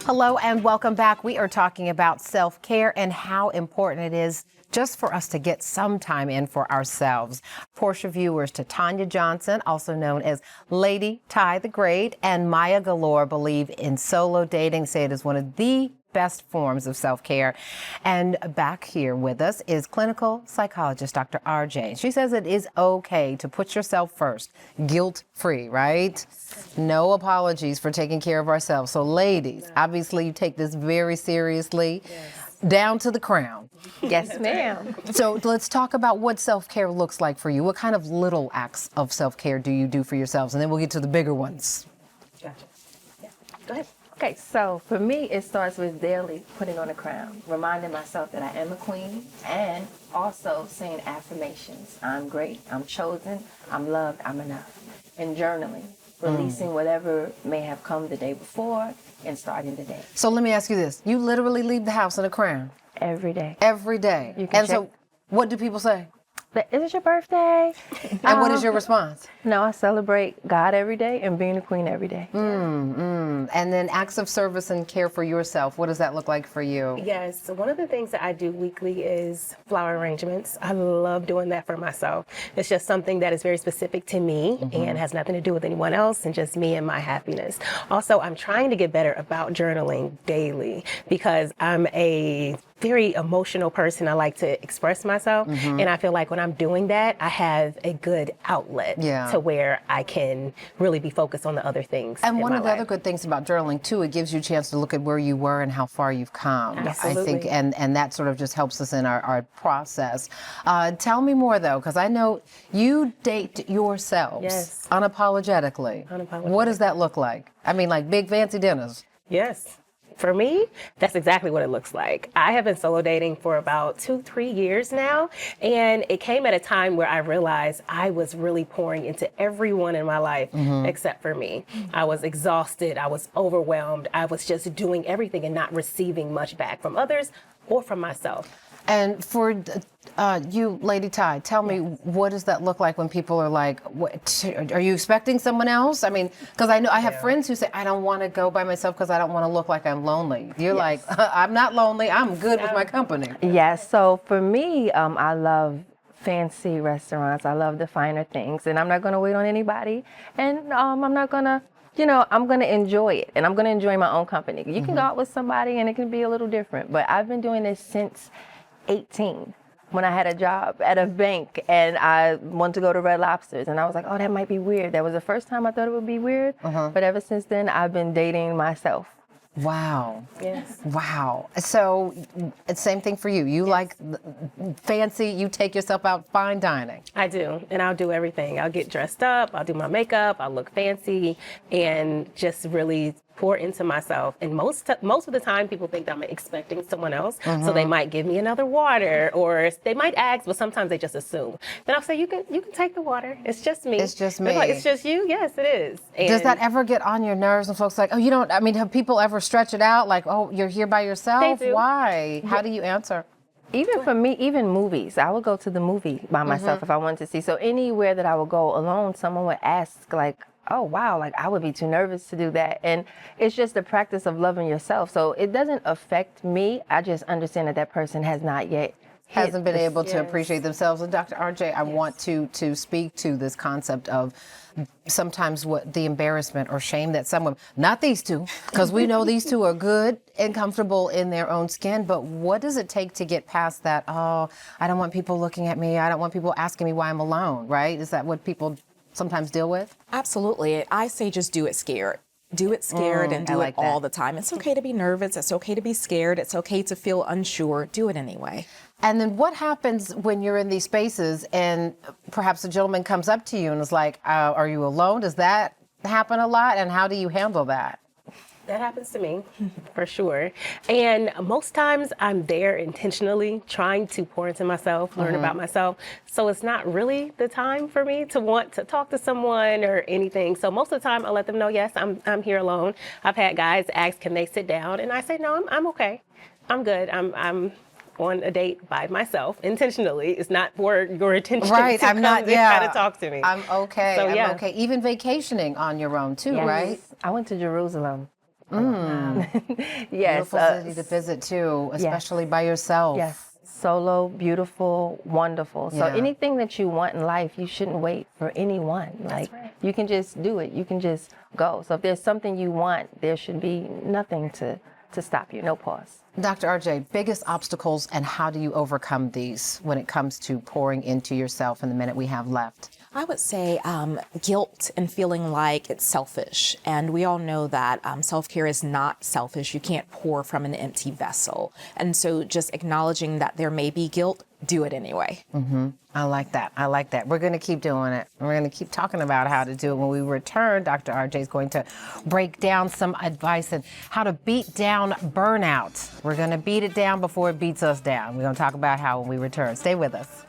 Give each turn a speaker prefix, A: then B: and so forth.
A: Hello and welcome back. We are talking about self-care and how important it is just for us to get some time in for ourselves. Portia viewers Titanya Johnson, also known as Lady Ty the Great, and Maya Galore believe in solo dating, say it is one of the best forms of self-care. And back here with us is clinical psychologist Dr. RJ. She says it is okay to put yourself first, guilt-free, right? No apologies for taking care of ourselves. So ladies, obviously you take this very seriously. Yes. Down to the crown.
B: Yes, ma'am.
A: So let's talk about what self-care looks like for you. What kind of little acts of self-care do you do for yourselves? And then we'll get to the bigger ones.
B: Gotcha. Yeah. Go ahead. Okay, so for me, it starts with daily putting on a crown, reminding myself that I am a queen, and also saying affirmations. I'm great, I'm chosen, I'm loved, I'm enough. And journaling, releasing whatever may have come the day before and starting the day.
A: So let me ask you this. You literally leave the house in a crown?
B: Every day.
A: Every day.
B: You can
A: and so what do people say?
B: Is it your birthday?
A: And what is your response?
B: No, I celebrate God every day and being a queen every day.
A: And then acts of service and care for yourself. What does that look like for you?
C: Yes, so one of the things that I do weekly is flower arrangements. I love doing that for myself. It's just something that is very specific to me and has nothing to do with anyone else and just me and my happiness. Also, I'm trying to get better about journaling daily because I'm a very emotional person. I like to express myself, and I feel like when I'm doing that, I have a good outlet to where I can really be focused on the other things.
A: And one of the
C: life.
A: other good things about journaling too, it gives you a chance to look at where you were and how far you've come.
C: Absolutely.
A: I think, and that sort of just helps us in our process. Tell me more though, because I know you date yourselves unapologetically. What does that look like? I mean, like big fancy dinners.
C: Yes. For me, that's exactly what it looks like. I have been solo dating for about 2-3 years now, and it came at a time where I realized I was really pouring into everyone in my life except for me. I was exhausted, I was overwhelmed, I was just doing everything and not receiving much back from others or from myself.
A: And for you, Lady Ty, tell me, what does that look like when people are like, what, are you expecting someone else? I mean, because I know I have friends who say, I don't want to go by myself because I don't want to look like I'm lonely. You're like, I'm not lonely, I'm good with my company.
B: Yes, so for me, I love fancy restaurants. I love the finer things, and I'm not going to wait on anybody, and I'm not going to I'm going to enjoy it, and I'm going to enjoy my own company. You can go out with somebody, and it can be a little different, but I've been doing this since 18 when I had a job at a bank and I wanted to go to Red Lobsters, and I was like, oh, that might be weird. That was the first time I thought it would be weird, but ever since then I've been dating myself.
A: Wow.
C: Yes.
A: Wow. So it's same thing for you. You like fancy, you take yourself out fine dining.
C: I do, and I'll do everything. I'll get dressed up, I'll do my makeup, I'll look fancy, and just really pour into myself. And most of the time, people think that I'm expecting someone else, so they might give me another water, or they might ask, but sometimes they just assume. Then I'll say, you can take the water. It's just me.
A: It's just me.
C: Like, it's just you? Yes, it is. And
A: does that ever get on your nerves and folks like, oh, you don't, I mean, have people ever stretch it out like, oh, you're here by yourself?
C: They do.
A: Why? How do you answer?
B: Even for me, even movies, I would go to the movie by myself if I wanted to see. So anywhere that I would go alone, someone would ask like, oh, wow, like I would be too nervous to do that. And it's just the practice of loving yourself. So it doesn't affect me. I just understand that that person has not yet
A: hasn't been able to appreciate themselves. And Dr. RJ, I want to speak to this concept of sometimes what the embarrassment or shame that someone, not these two, because we know these two are good and comfortable in their own skin, but what does it take to get past that, oh, I don't want people looking at me, I don't want people asking me why I'm alone, right? Is that what people sometimes deal with?
D: Absolutely. I say just do it scared. Do it scared and do it all the time. It's okay to be nervous. It's okay to be scared. It's okay to feel unsure. Do it anyway.
A: And then what happens when you're in these spaces and perhaps a gentleman comes up to you and is like, are you alone? Does that happen a lot? And how do you handle that?
C: That happens to me, for sure. And most times I'm there intentionally trying to pour into myself, learn about myself. So it's not really the time for me to want to talk to someone or anything. So most of the time I let them know, yes, I'm here alone. I've had guys ask, can they sit down? And I say, no, I'm okay. I'm good. I'm on a date by myself intentionally. It's not for your attention
A: right,
C: to
A: I'm
C: come
A: not,
C: and try to talk to me.
A: I'm okay.
C: So,
A: I'm okay. Even vacationing on your own too,
B: Yes.
A: right?
B: I went to Jerusalem. Yes.
A: Beautiful city to visit too, especially by yourself.
B: Yes. Solo, beautiful, wonderful. So
A: Yeah.
B: anything that you want in life, you shouldn't wait for anyone. Like, you can just do it. You can just go. So if there's something you want, there should be nothing to stop you. No pause.
A: Dr. RJ, biggest obstacles and how do you overcome these when it comes to pouring into yourself in the minute we have left?
D: I would say guilt and feeling like it's selfish. And we all know that self-care is not selfish. You can't pour from an empty vessel. And so just acknowledging that there may be guilt, do it anyway.
A: I like that. I like that. We're going to keep doing it. We're going to keep talking about how to do it. When we return, Dr. RJ is going to break down some advice on how to beat down burnout. We're going to beat it down before it beats us down. We're going to talk about how when we return. Stay with us.